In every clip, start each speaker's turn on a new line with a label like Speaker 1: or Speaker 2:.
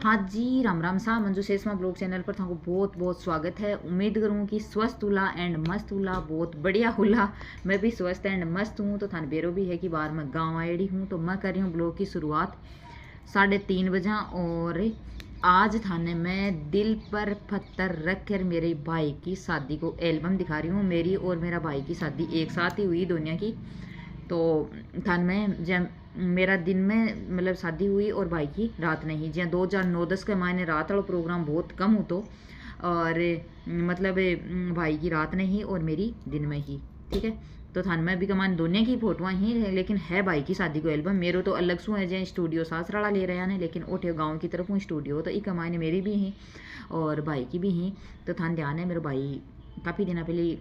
Speaker 1: हाँ जी, राम राम सा Manju सेसमा blog channel पर थाको बहुत बहुत स्वागत है। उम्मीद करूँ कि स्वस्थ हुला एंड मस्त हुला, बहुत बढ़िया हुला। मैं भी स्वस्थ एंड मस्त हूँ। तो थान बेरो भी है कि बाहर मैं गाँव आएड़ी हूँ। तो मैं कर रही हूँ ब्लॉग की शुरुआत 3:30 बजे। और आज थाने मैं दिल पर पत्थर रख कर मेरे भाई की शादी को एल्बम दिखा रही हूँ। मेरी और मेरा भाई की शादी एक साथ ही हुई दुनिया की। तो थान में जब मेरा दिन में मतलब शादी हुई और भाई की रात नहीं, जहाँ 2009-10 के मायने रात वाला प्रोग्राम बहुत कम हो। तो और मतलब भाई की रात नहीं और मेरी दिन में ही, ठीक है। तो थान में भी कमान दोनों की फोटोआँ ही है, लेकिन है भाई की शादी को एल्बम। मेरे तो अलग सु है, जहाँ स्टूडियो सासराड़ा ले रहे हैं, लेकिन ओठे गाँव की तरफ हूँ स्टूडियो। तो एक मायने मेरी भी ही और भाई की भी ही। तो थान ध्यान है मेरे भाई काफ़ी दिन पहले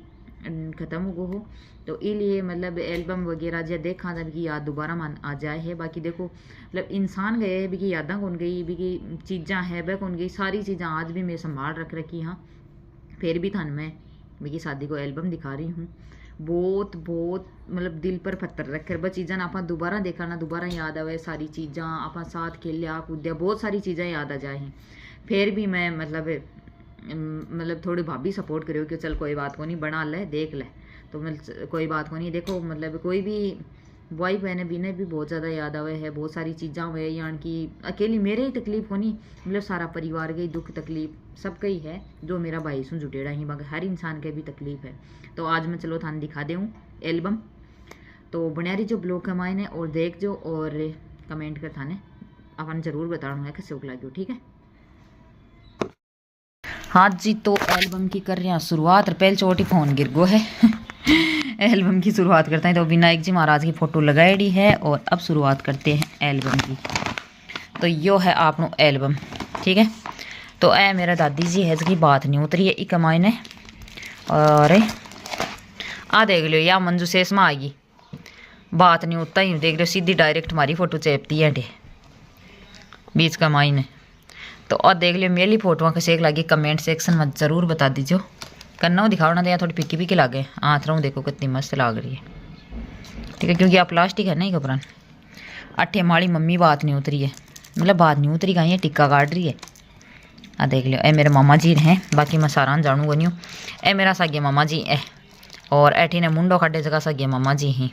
Speaker 1: ख़त्म हो गो हो। तो इसलिए मतलब एल्बम वगैरह जो देखा था भी याद दोबारा मन आ जाए है। बाकी देखो मतलब इंसान गए है भी की यादा कौन गई, भी की चीज़ा है वह कौन गई, सारी चीज़ें आज भी मैं संभाल रख रखी हाँ। फिर भी थान मैं मेरी शादी को एल्बम दिखा रही हूँ। बहुत बहुत मतलब दिल पर पत्थर रख कर बस चीज़ा आप दोबारा देखा ना, दोबारा याद आवे सारी चीज़ा। आप साथ खेलिया कूद्या, बहुत सारी चीज़ें याद आ जाए। फिर भी मैं मतलब थोड़ी भाभी सपोर्ट करो कि चल कोई बात को नहीं, बना ले देख ले। तो मतलब कोई बात को नहीं, देखो मतलब कोई भी वाइफ बहने भी ने भी बहुत ज़्यादा याद आवे है, बहुत सारी चीज़ा हुए। यानी कि अकेली मेरे ही तकलीफ होनी, मतलब सारा परिवार के दुख तकलीफ सबका ही है, जो मेरा भाई सुन जुटेड़ा ही बाकी हर इंसान के भी तकलीफ है। तो आज मैं चलो थान दिखा दूँ एल्बम। तो बनिया रही जो ब्लॉग कमाए ने और देख जो और कमेंट कर थाने अपन जरूर बताना है कैसे लगे, ठीक है। हाँ जी, तो एल्बम की कर रहे हैं शुरुआत। पहले चोटी फोन गिर गो है एल्बम की शुरुआत करते हैं। तो विनायक जी महाराज की फ़ोटो लगाई है और अब शुरुआत करते हैं एल्बम की। तो यो है आपनो एल्बम, ठीक है। तो ए मेरा दादी जी है इसकी बात नहीं उतरी है एक मायने। और आ देख लो या मंजू सेसमा आएगी, बात नहीं उतना ही देख लो, सीधी डायरेक्ट हमारी फ़ोटो चेपती है बीच का मायने। तो और देख लियो मेरी फोटो कैसे लगी, कमेंट सेक्शन में ज़रूर बता दीजिए। करना दिखाओ ना दिया, थोड़ी पिकी पिकी लागे हाथ रहूँ, देखो कितनी मस्त लग रही है, ठीक है। क्योंकि आप प्लास्टिक है ना ही कपड़ा। अट्ठे माड़ी मम्मी बात नहीं उतरी है, मतलब बात नहीं उतरी कहीं टिक्का काट रही है। आ देख लियो ए मेरे मामा जी हैं, बाकी मैं सारा जानू को नहीं हूँ। ए मेरा सगे मामा जी है और ऐठी ने मुंडो खड्डे जगह सगे मामा जी हैं।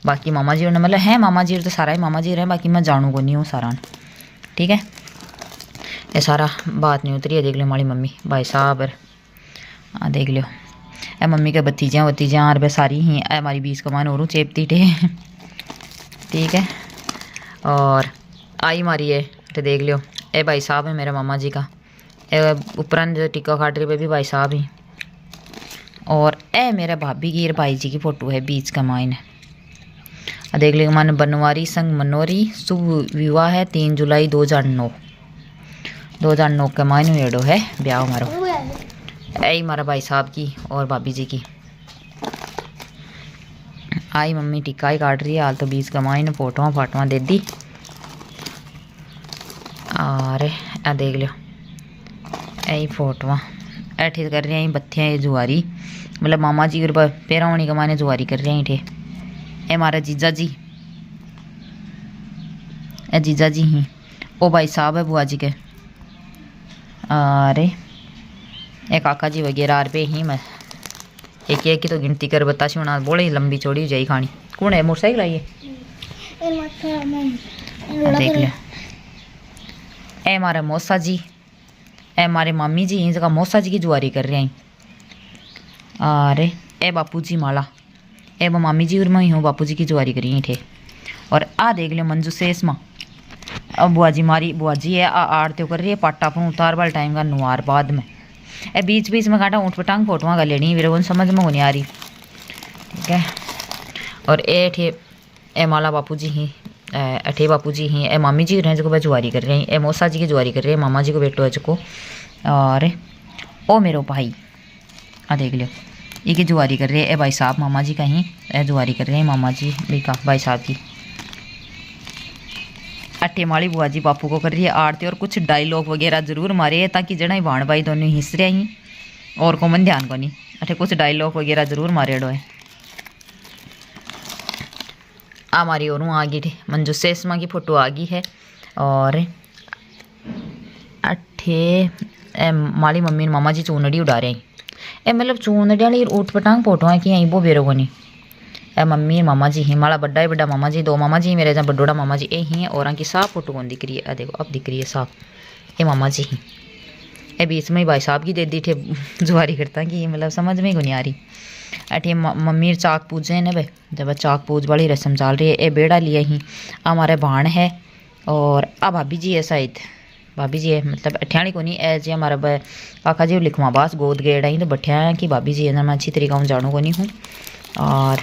Speaker 1: बाकी मामा जी ने मतलब है मामा जी तो सारा ही मामा जी रहे, बाकी मैं जानू को नहीं हूँ सारा, ठीक है। ये सारा बात नहीं उतरी है, देख लो हमारी मम्मी भाई साहब हाँ देख लो ए मम्मी के भतीजा और वे सारी ही हमारी 20 कमान और चेपती टे ठीक है। और आई मारी है तो देख लो ए भाई साहब है मेरे मामा जी का, उपरांत टिक्का खाटरी पे भी भाई साहब ही। और ए मेरे भाभी की भाई जी की फ़ोटो है 20 कमान है। देख लो मन बनवारी संग मनोरी, शुभ विवाह है 3 जुलाई 2009 के मायने एडो है ब्याह हमारा। आई हमारा भाई साहब की और भाभी जी की। आई मम्मी टिक्का ही काट रही है हाल तो 20 का मायने फोटोआं फाटोआं दे दी। और आ देख लो यही फोटोआं ऐठी कर रही हैं बत्तियाँ ये जुआरी, मतलब मामा जी और पेरावणी के मायने जुआरी कर रहे हैं थे। ए हमारा जीजा जी, ए जीजा जी ही ओ भाई साहब है बुआ जी के। अरे एक काका जी वगैरह रुपये ही मैं एक की तो गिनती कर बता होना बोले लंबी चौड़ी हो जाई खानी। कौन है मोटरसाइकिल आई है देख लो। ए हमारे मौसा जी, ए हमारे मामी जी इन जगह मौसा जी की जुआरी कर रहे हैं। अरे ए बापू जी माला, ए वो मामी जी और मैं ही हूँ बापू जी की जुआरी करी थे। और आ देख लो मंजू सेसमा, अब बुआ जी मारी बुआ जी है आरती कर रही है पाटा पर उतार वाले टाइम का नुआर बाद में। ए बीच बीच में काटा ऊँट पटांग फोटोआं का लेनी मेरे को समझ में होनी आ रही, ठीक है। और ए ठे ए माला बापू जी ही, अठे बापू जी ही, ए मामी जी रहे जो वह जुआरी कर रहे हैं। ए मौसा जी की जुआरी कर रहे हैं, मामा जी को बेटो है जो। और ओ मेरो भाई आ देख लो ये की जुआरी कर रहे हैं। ए भाई साहब मामा जी का ही ए जुआरी कर रहे हैं, मामा जी भी का भाई साहब की। अट्ठे माड़ी बुआ जी बापू को कर रही है आरती। और कुछ डायलॉग वगैरह जरूर मारे है ताकि जना ही भाण भाई दोनों हिस्स रहे ही और को मन ध्यान को नहीं। अठे कुछ डायलॉग वगैरह जरूर मारे डो है। हमारी और आ गई थी मंजू सेसमा की फ़ोटो आ गई है। और ठे ए माली मम्मी ने मामा जी चूनड़ी उड़ा रहे ए मतलब चूनड़ी वाली ऊट पटांग फोटो है कि यहीं वो बेरो कोनी ए मम्मी मामा जी ही माला बड्डा ही बड्डा मामा जी 2 मामा जी मेरे जहाँ बड्डोड़ा मामा जी ए ही और की साफ फोटो कौन दिख रही है देखो अब दिख रही है साफ ये मामा जी ही ए बीच में ही भाई साहब की दे दी थे जुआरी करता कि मतलब समझ में ही नहीं आ रही अठे मम्मी चाक पूजे ने भाई जब चाक पूज वाली रस्म चल रही है ए बेड़ा लिया ही हमारे भाण है और आ भाभी जी है शायद भाभी जी है मतलब अठियाणी को नहीं ए जी हमारा काका जी लिखवा बास गोद गेड़ा ही तो बैठा है कि भाभी जी है ना मैं अच्छी तरीका हूँ जानू को नहीं हूँ और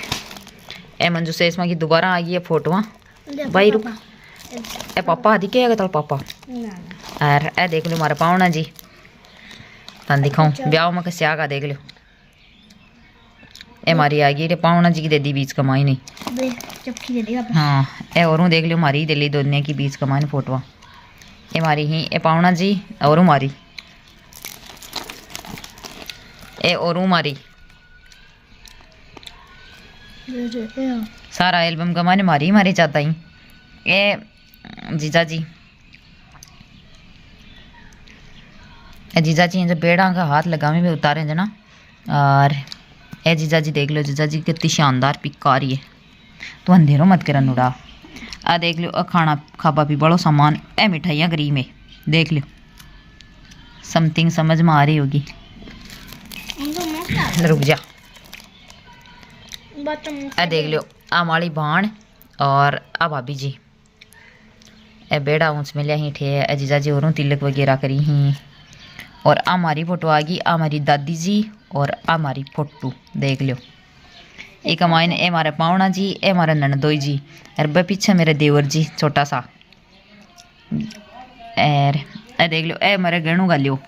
Speaker 1: ए मंजू से इसमें की दोबारा आ गई है फोटो भाई रुक ए पापा दिखे है तो पापा और ए देख लो हमारा पावना जी तन दिखाऊं ब्याह में कस्या का देख लो ए मारी आ गई पावना जी की दे दी बीच कमाई नहीं हाँ ए और देख लो मारी दिल्ली दोनिया की बीच कमाई फोटो ए मारी ही ए पावना जी और मारी ए और मारी सारा एल्बम कमाने मारी मारी चाहता ही ए जीजा जी जीजा जी जो पेड़ा का हाथ लगावे भी उतारे जना और ए जीजा जी देख लो जीजा जी कितनी शानदार पिक आ रही है तो अंधेरों मत करन उड़ा आ देख लो खाना खाबा भी बड़ो सामान ए मिठाइयाँ गरी में देख लो समथिंग समझ में आ रही होगी रुक जा ए देख लो आ माड़ी भाण और आ भाभी जी ए बेड़ा ऊँच में लिया ही ठे ए जीजा जी और तिलक वगैरह करी ही और आ हमारी फोटो आ गई आ हमारी दादी जी और आ हमारी फोटो देख लो एक हमारे ए हमारे पावना जी ए हमारा ननदोई जी और बे पीछे मेरे देवर जी छोटा सा और ए देख लो ए हमारे गहणू गा लियो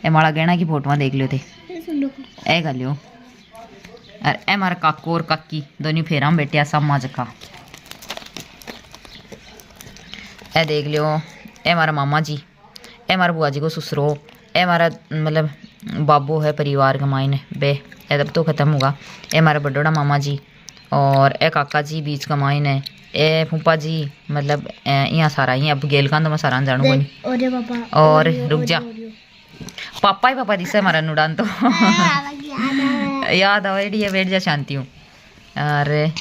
Speaker 1: ए माड़ा गहना की फोटो देख लो थे ए गा लियो और ए हमारा काको और काकी दोनों फेरा में बैठे सब माँ जखा ए देख लियो ए हमारा मामा जी ए हमारा बुआ जी को ससुरो ए हमारा मतलब बाबू है परिवार का मायने बे तब तो ख़त्म होगा ए हमारा बड़ोड़ा मामा जी और ए काका जी बीच का मायने ए फूफा जी मतलब यहाँ सारा ही अब गेल खान तो मैं सारा जानू को नहीं और रुक जा पापा ही पापा दिसे हमारा नुडान तो याद आवेडी है बैठ जा शांति हूँ और ए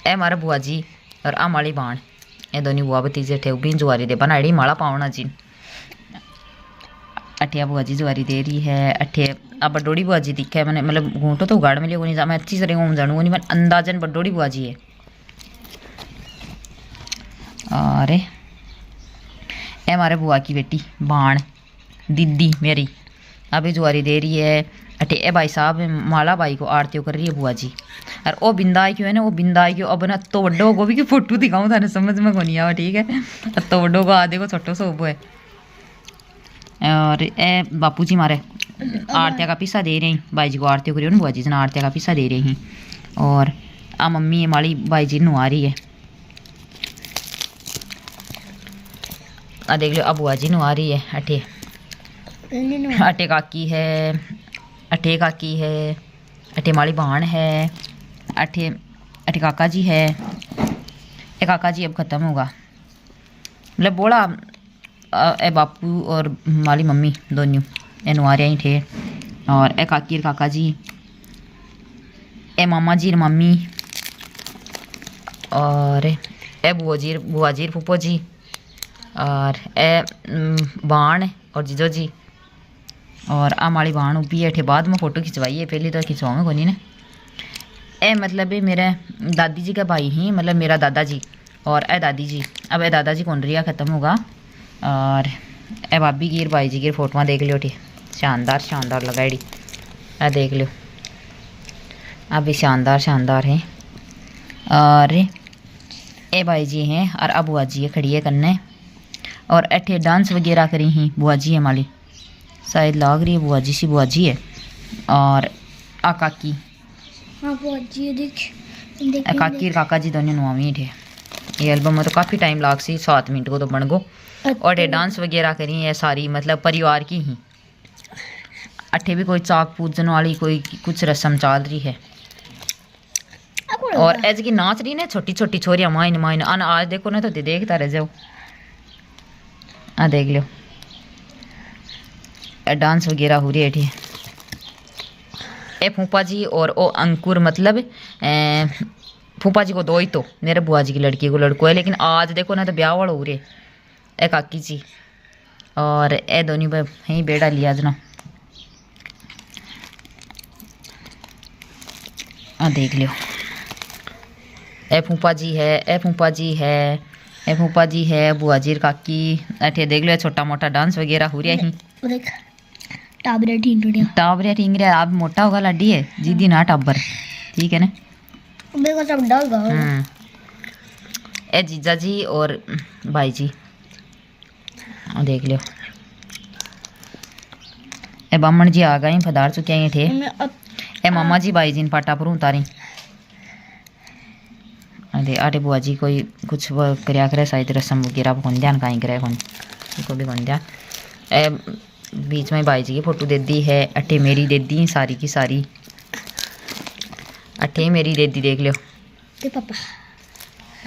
Speaker 1: हमारा बुआ जी और आ माड़ी बाण ए दोनों बुआ भतीजे ठे भी जुआरी दे बनाड़ी माड़ा पावना जी अठे बुआ जी जुआरी दे रही है अठे अब बडोड़ी बुआ जी दिखा है मैंने मतलब घूंटो तो उगाड़ में लिया नहीं मैं अच्छी तरह जानूंगा नहीं मैं अंदाजन बडोड़ी बुआ जी है और ए हमारे बुआ की बेटी बाण दीदी मेरी अभी जुआरी दे रही है अठे ए भाई साहब माला भाई को आरती कर रही है बुआ जी और वो बिंदा क्यों है ना वो बिंदा क्यों अब ना तो वड्डो को भी की फोटो दिखाऊँ थाने समझ में को नहीं आवा ठीक है तो वड्डो को आधे को छोटो सो है और ए बापू जी मारे आरतिया का पिस्सा दे रहे हैं भाई जी को आरती करी बुआ जी से आरतिया का पिस्सा दे रहे हैं और आ मम्मी माड़ी भाई जी नु आ रही है आ देख लो अब बुआ जी नु आ रही है अठे अठे काकी है अठे काकी है अठे माड़ी भाण है अठे अठे काका जी है ए काका जी अब ख़त्म होगा मतलब बोला ए बापू और माली मम्मी दोनों ए नुआरिया ही थे और ए काकी काका जी ए मामा जी मम्मी और ए बुआ जी फूफो जी और ए बाण और जीजो जी और आ माड़ी बाण भी है बाद में फ़ोटो खिंचवाई है पहले तो खिंचवाऊँ को नहीं ना ए मतलब मेरे दादी जी का भाई ही मतलब मेरा दादाजी और ए दादी जी अब ए दादाजी कौन रिया ख़त्म होगा और ए भाभी गिर भाई जी गिर फोटो देख लियो ठीक शानदार शानदार लगाई ए देख लो अभी शानदार शानदार है और ए भाई जी हैं और अब बुआ जी है खड़ी है कन्ने और अठे डांस वगैरह करी ही बुआ जी है माली शायद लाग रही है बुआ जी सी बुआ जी है और आ काकी बुआ जी देख काकी काका जी दोनों नुआवी थे ये एल्बम में तो काफ़ी टाइम लाग सी 7 मिनट को तो बन गो और ये डांस वगैरह करी है सारी मतलब परिवार की ही अठे भी कोई चाक पूजन वाली कोई कुछ रस्म चल रही है और ऐज की नाच रही ना छोटी छोटी छोरियाँ माइन माइन अन आज देखो ना तो देखता रह जाओ आ देख लो डांस वगैरह हो रही है ठीक। ए फूफा जी और ओ अंकुर मतलब फूफा जी को दो ही तो मेरे बुआ जी की लड़की को लड़को है, लेकिन आज देखो ना तो ब्याह वाला हो रहे ए काकी जी और ए दोनों यहीं बेड़ा लिया जना। देख लियो ए फूफा जी है, ए फूफा जी है, ए फूफा जी है, बुआ जी काकी अठे देख लो छोटा मोटा डांस वगैरह हो रहा है। टाबरे ठीक रहा आप मोटा होगा लाडी है जीदी ना टाबर ठीक है ना। ए जीजा जी और भाई जी देख लियो। ए बामण जी आ गए पधार चुके हैं थे। ए मामा जी भाई जी ने पाटा पर उतारी। अरे आटे बुआ जी कोई कुछ करया करे शायद रस्म वगैरह कौन ध्यान कहीं करे कौन को भी कौन ध्यान। ए बीच में भाई जी की फोटो दे दी है। अठे मेरी दे दी सारी की सारी अठे मेरी दे दी देख लियो।
Speaker 2: पापा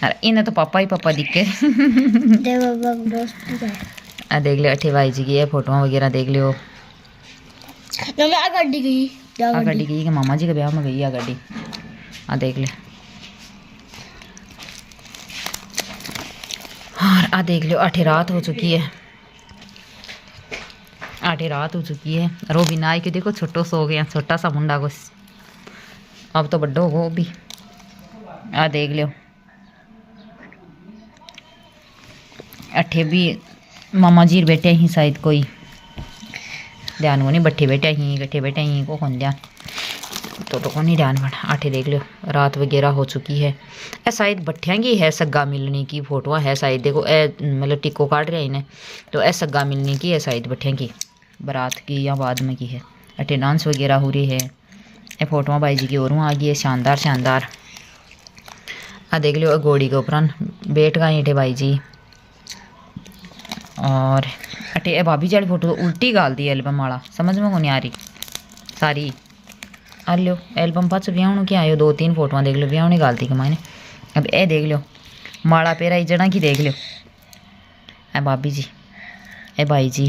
Speaker 1: अरे इन्हें तो पापा ही पापा दिख के देख लियो। अठे भाई जी की फोटो वगैरह देख लियो।
Speaker 2: गाड़ी
Speaker 1: गई कि मामा जी के ब्याह में गई है गाड़ी। देख ले और देख लो। आठे रात हो चुकी है, आठे रात हो चुकी है। रोबिन आई के देखो छोटो सो गया छोटा सा मुंडा को, अब तो बड्डो हो भी। देख लो अठे भी मामा जी बैठे ही शायद कोई ध्यान को नहीं बट्ठे बैठे ही गट्ठे बैठे ही को कौन ध्यान तो कौन नहीं ध्यान बना। आठे देख लो रात वगैरह हो चुकी है। ए शायद बट्ठिया की है सग्गा मिलने की फोटो है शायद। देखो ए मतलब टिक्को काट रहा इन्हें तो ए सग्गा मिलने की है शायद बट्ठिया की बारात की या बाद में की है। अठे डांस वगैरह हो रही है। ए फोटो भाई जी की और आ गई है शानदार शानदार। देख लो घोड़ी के ऊपर बैठ गए अठे भाई जी। और अटे ए भाभी जी वाली फोटो तो उल्टी गाल दी एल्बम वाला समझ में को नहीं आ रही सारी। आ लो एल्बम पास ब्याह क्या आयो 2-3 फोटोआं देख लो ब्याह गालती कमाने। अब ए देख लो माड़ा पेरा ही जड़ा की देख लो। ए भाभी जी ए भाई जी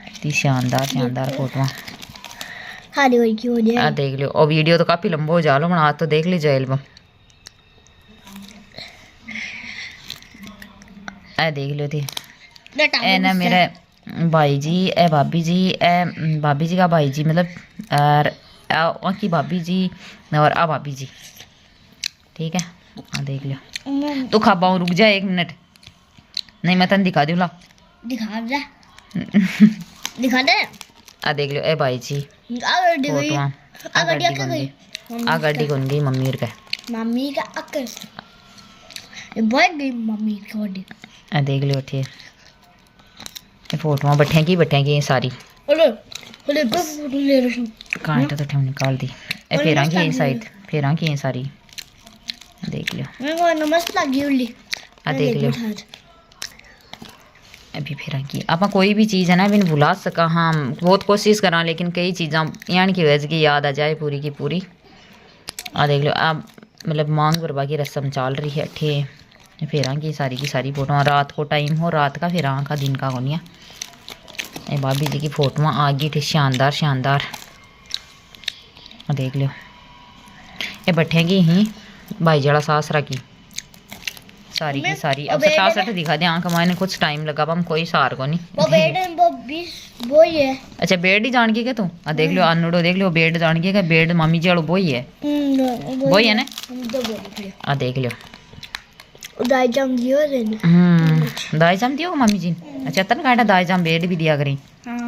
Speaker 1: इतनी शानदार शानदार फोटोआं देख लो। और वीडियो तो काफ़ी लंबा हो जा लो बना तो देख लीजिए एल्बम। ए देख लो थी ए ना मेरे भाई जी ए भाभी जी ए भाभी जी का भाई जी मतलब की भाभी जी और आ भाभी जी ठीक है। देख लो तो खाबाऊ रुक जा 1 मिनट नहीं मैं तन दिखा दूँ ला
Speaker 2: दिखा दे दिखा दे।
Speaker 1: देख लो ए भाई जी आ गाड़ी कौन गई मम्मी और का
Speaker 2: मम्मी का अक्कर बहुत गई मम्मी का गाड़ी।
Speaker 1: देख लो उठिए फोटो बट्ठे की सारी कांटा तो निकाल दी। ए फेरा की साइड फेरा की सारी देख लो।
Speaker 2: मस्त लगी
Speaker 1: देख लो अभी फेरा की आप कोई भी चीज़ है ना अभी भुला सका। हाँ बहुत कोशिश करा लेकिन कई चीज़ा यानी कि वजह की याद आ जाए पूरी की पूरी। देख लो आप मतलब मांग भरवा की रस्म चल रही है। ठे फेरा की सारी फोटो रात को टाइम हो रात का फेरा का दिन का होनी है। ये भाभी जी की फोटो आ गई थी शानदार शानदार। देख लो ये बट्ठे की ही भाई जड़ा सासरा की सारी की सारी। अब 60 दिखा दे आंख मायने कुछ टाइम लगा हम कोई सार को नहीं।
Speaker 2: वो ही है।
Speaker 1: अच्छा बेड ही जान के क्या तू देख लो अनड़ो देख लो बेड जान के क्या बेड मम्मी जी वालों वो ही है वही है ना। देख लो
Speaker 2: दाई जाम दियो
Speaker 1: दाई जाम दियो मम्मी जी। अच्छा तन काटा दाई जाम बेड भी दिया करें।
Speaker 2: हां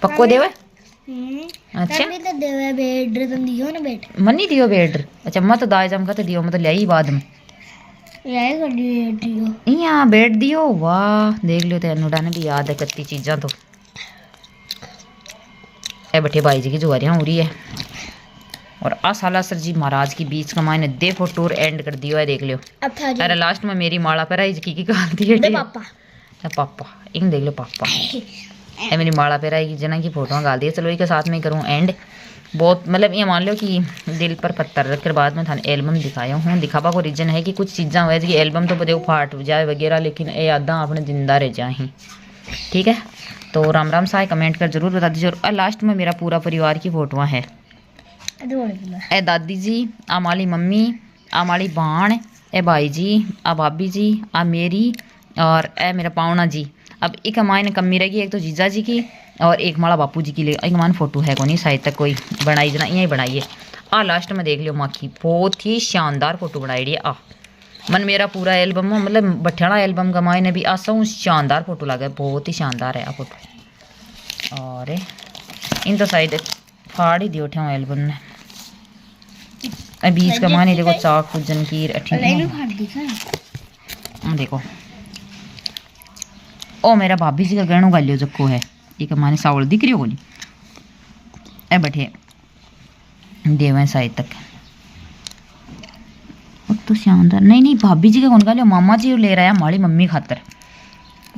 Speaker 1: पक्को देवे। अच्छा
Speaker 2: भी तो देवे बेड तुम दियो ना बेड
Speaker 1: मनी दियो बेड। अच्छा मत दाई जाम का तो दियो मत ले आई बाद में
Speaker 2: यही कर दियो
Speaker 1: यहाँ बेड दियो। वाह देख लो तेन ने भी याद है कत्ती चीज़ा तो। ए बट्ठे भाई जी की जुआरियाँ हो रही है और साला सर जी महाराज की बीच का मायने दे फोटो एंड कर दियो है देख लियो। अरे लास्ट में मेरी माला पर आई की गाल दी है पापा इन देख लो पापा ए मेरी माला पर आई जना की फोटो गाल दी है। चलो इसके साथ में करूँ एंड बहुत मतलब ये मान लो कि दिल पर पत्थर रख कर बाद में थाने एल्बम दिखाया हूँ। दिखावा को रीजन है कि कुछ चीज़ा हुआ कि एल्बम तो देखो फाट जाए वगैरह लेकिन ये यादा अपने जिंदा रह जाए ठीक है। तो राम राम सा कमेंट कर जरूर बता दीजिए। और लास्ट में मेरा पूरा परिवार की फोटोआं है। ए दादी जी, आ माली मम्मी, आ माली बाण, ए भाई जी, आ भाभी जी, आ मेरी और ए मेरा पावना जी। अब एक हमारे कमी रहेगी, एक तो जीजा जी की और एक माला बापू जी की। ले एक मान फोटो है को नहीं शायद तक कोई बनाई जना यहीं बनाई है। आ लास्ट में देख लियो माखी बहुत ही शानदार फोटो बनाई है। आ मन मेरा पूरा एल्बम मतलब बठियाला एल्बम का मायने भी आसा शानदार फोटो लगा, बहुत ही शानदार है आ फोटो। और इन तो शायद फाड़ ही दियो उठे एल्बम ने। बीच का माने देखो चाक पूजन की देखो। ओ मेरा भाभी जी का गहणो गालियो जक्को है एक माने सावल दिख रही हो बोली ए बैठे देवे शायद तक तो शानदार। नहीं भाभी जी का कौन गालियो, मामा जी ले रहा है हमारी मम्मी खातर।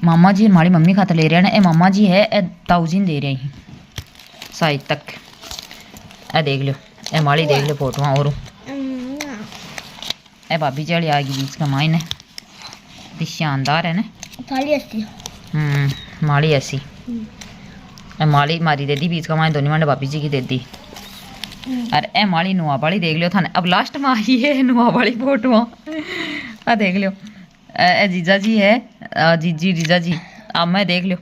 Speaker 1: मामा जी हमारी मम्मी खातर ले रहे हैं ना। ए मामा जी है ए ताऊ जी दे रहे हैं शायद तक। ए देख लो ए माड़ी देख लो फोटो और ए भाभी जी वाली आ गई बीच का माइन है शानदार है ना। माड़ी ऐसी माड़ी मारी दे दी बीच का माइन दोनों माने भाभी जी की दे दी। और ए माड़ी नुआ वाली देख लियो थाने। अब लास्ट में आई है नुआ वाली फोटो आ देख लियो। ए जीजा जी है जीजी जीजा जी। अब मैं देख लियो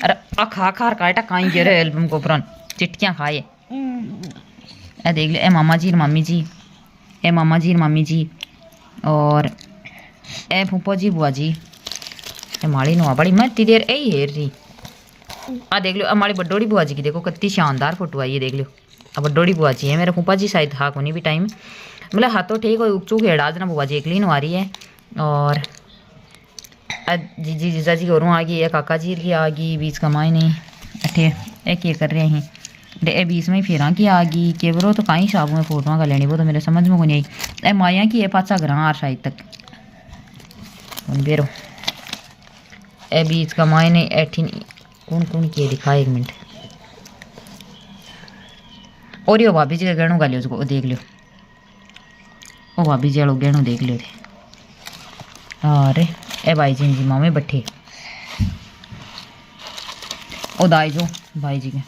Speaker 1: अरे खा खार काटा काई गिरे एल्बम को पुरान चिटकियाँ खाए। ए देख लियो ए मामा जी मम्मी जी, ए मामा जी मम्मी जी और ए फूफो जी बुआ जी। ए माड़ी नुआ बड़ी मैं इतनी देर यही हेर रही। आ देख लो हमारी बड्डोड़ी बुआ जी की देखो कितनी शानदार फोटो आई है देख लो। अब बड्डोड़ी बुआ जी है मेरे फूफा जी शायद था कोनी भी टाइम मतलब हाथों ठीक हो उचू खेड़ा देना बुआ जी एकली आ रही है। और जीजी जीजा जी और आ गई है काका जी की आ गई बीच का माई नहीं अठे ए के कर रहे हैं ए बीच में ही फेरा की आ गई केवरो तो कहीं शाबू में फोटो का लेनी वो तो मेरे समझ में को नहीं आई। ए माया की है पाचा ग्रां शायद तक बेरो ए बीच का माई नहीं एठी कौन कौन किए दिखा एक मिनट। और यो भाभी जी का गहणो गालियो उसको देख लियो। ओ भाभी जी वालों गहणो देख लियो थे। अरे ए भाई जी जी मामे बैठे ओ दाई जो भाई जी के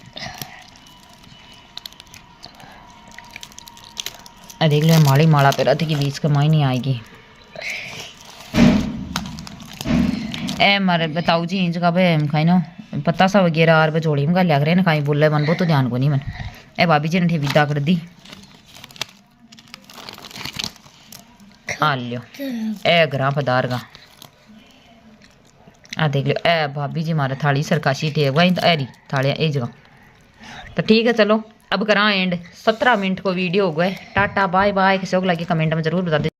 Speaker 1: देख लियो माड़ी माला पे रहती कि बीच का माई नहीं आएगी। ए मारे बताऊ जी इंच का भाई खाई ना पत्ता सा वगैरह आर बचोड़ी में लिया करे ना खाई बोले मन वो तो ध्यान को नहीं मन। ए भाभी जी ने ठे विदा कर दी आ लियो ए ग्रां पदार का आ देख लियो। ए भाभी जी मारे थाली सरकाशी टे वही एरी थाली ए जगह तो ठीक है। चलो अब करा एंड 17 मिनट को वीडियो हो गए। Tata bye bye. किसी को लगे कमेंट में जरूर बता दे।